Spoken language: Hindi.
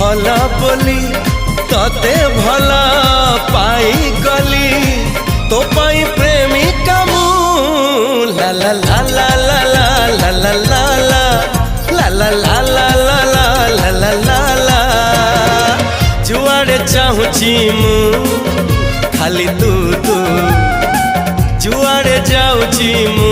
भला बोली तते भला पाई गली तो पाई प्रेमिका मु ला ला ला ला ला ला ला ला ला ला ला ला ला ला ला ला ला जुआड़े चाहूची मु खाली तू तू जुआड़े जाऊची मु।